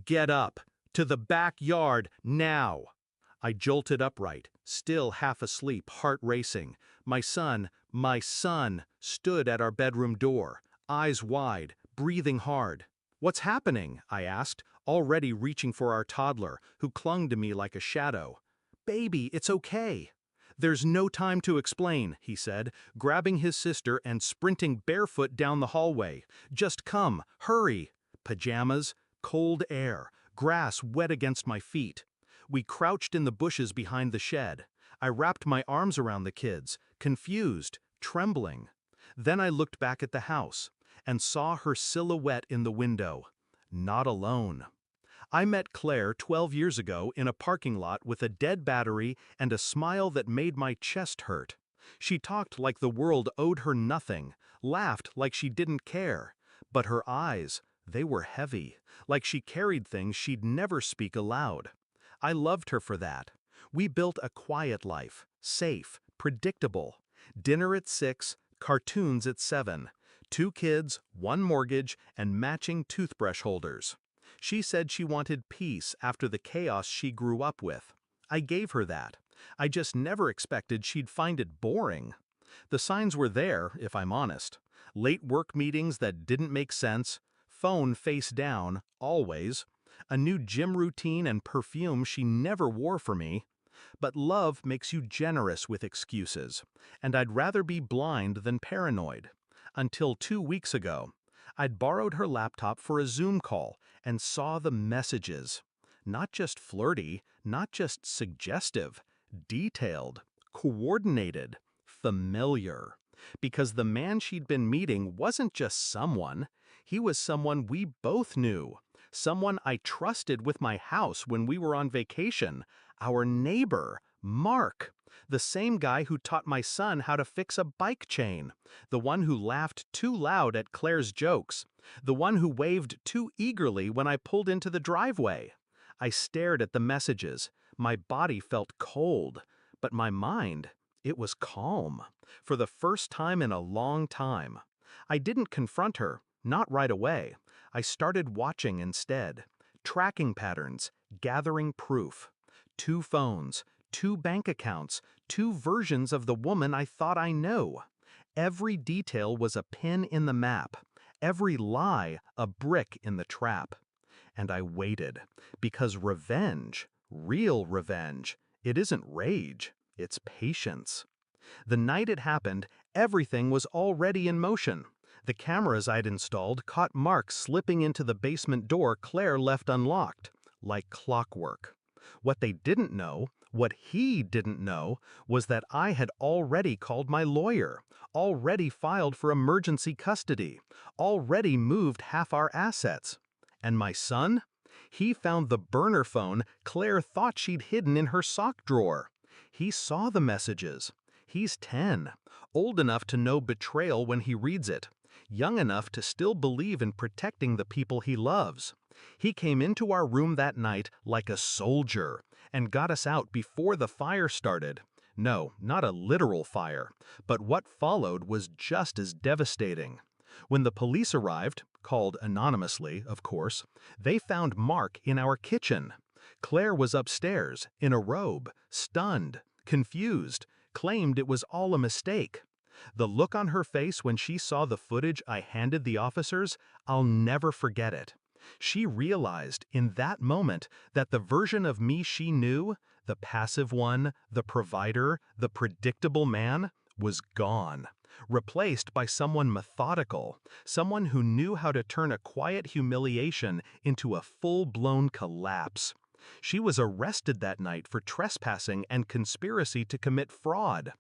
Get up! To the backyard, now! I jolted upright, still half asleep, heart racing. My son, stood at our bedroom door, eyes wide, breathing hard. "What's happening?" I asked, already reaching for our toddler, who clung to me like a shadow. "Baby, it's okay." "There's no time to explain," he said, grabbing his sister and sprinting barefoot down the hallway. "Just come, hurry." Pajamas, cold air, grass wet against my feet. We crouched in the bushes behind the shed. I wrapped my arms around the kids, confused, trembling. Then I looked back at the house and saw her silhouette in the window. Not alone. I met Claire 12 years ago in a parking lot with a dead battery and a smile that made my chest hurt. She talked like the world owed her nothing, laughed like she didn't care. But her eyes, they were heavy, like she carried things she'd never speak aloud. I loved her for that. We built a quiet life, safe, predictable. Dinner at 6, cartoons at 7. 2 kids, 1 mortgage, and matching toothbrush holders. She said she wanted peace after the chaos she grew up with. I gave her that. I just never expected she'd find it boring. The signs were there, if I'm honest. Late work meetings that didn't make sense, phone face down, always, a new gym routine and perfume she never wore for me. But love makes you generous with excuses, and I'd rather be blind than paranoid. Until 2 weeks ago, I'd borrowed her laptop for a Zoom call and saw the messages. Not just flirty, not just suggestive, detailed, coordinated, familiar. Because the man she'd been meeting wasn't just someone, he was someone we both knew. Someone I trusted with my house when we were on vacation. Our neighbor, Mark. The same guy who taught my son how to fix a bike chain. The one who laughed too loud at Claire's jokes. The one who waved too eagerly when I pulled into the driveway. I stared at the messages. My body felt cold, but my mind, it was calm. For the first time in a long time. I didn't confront her, not right away. I started watching instead. Tracking patterns, gathering proof. 2 phones, 2 bank accounts, 2 versions of the woman I thought I knew. Every detail was a pin in the map. Every lie, a brick in the trap. And I waited, because revenge, real revenge, it isn't rage, it's patience. The night it happened, everything was already in motion. The cameras I'd installed caught Mark slipping into the basement door Claire left unlocked, like clockwork. What they didn't know, what he didn't know, was that I had already called my lawyer, already filed for emergency custody, already moved half our assets. And my son? He found the burner phone Claire thought she'd hidden in her sock drawer. He saw the messages. He's 10, old enough to know betrayal when he reads it, young enough to still believe in protecting the people he loves. He came into our room that night like a soldier and got us out before the fire started. No, not a literal fire, but what followed was just as devastating. When the police arrived, called anonymously, of course, they found Mark in our kitchen. Claire was upstairs, in a robe, stunned, confused, claimed it was all a mistake. The look on her face when she saw the footage I handed the officers, I'll never forget it. She realized in that moment that the version of me she knew, the passive one, the provider, the predictable man, was gone, replaced by someone methodical, someone who knew how to turn a quiet humiliation into a full-blown collapse. She was arrested that night for trespassing and conspiracy to commit fraud.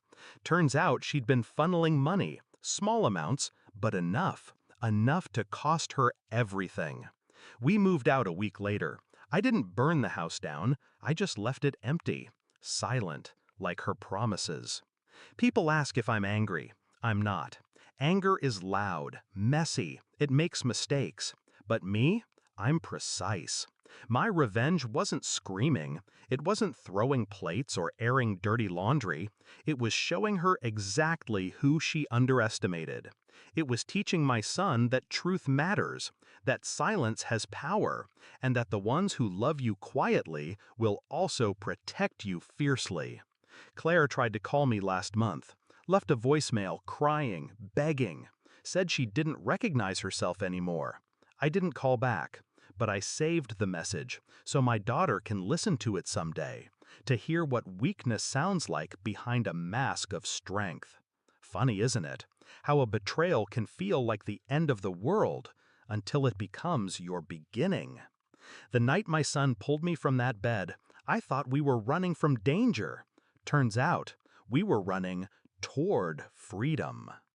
Turns out she'd been funneling money, small amounts, but enough to cost her everything. We moved out a week later. I didn't burn the house down, I just left it empty, silent, like her promises. People ask if I'm angry. I'm not. Anger is loud, messy, it makes mistakes. But me? I'm precise. My revenge wasn't screaming. It wasn't throwing plates or airing dirty laundry. It was showing her exactly who she underestimated. It was teaching my son that truth matters, that silence has power, and that the ones who love you quietly will also protect you fiercely. Claire tried to call me last month, left a voicemail crying, begging, said she didn't recognize herself anymore. I didn't call back, but I saved the message so my daughter can listen to it someday, to hear what weakness sounds like behind a mask of strength. Funny, isn't it? How a betrayal can feel like the end of the world until it becomes your beginning. The night my son pulled me from that bed, I thought we were running from danger. Turns out, we were running toward freedom.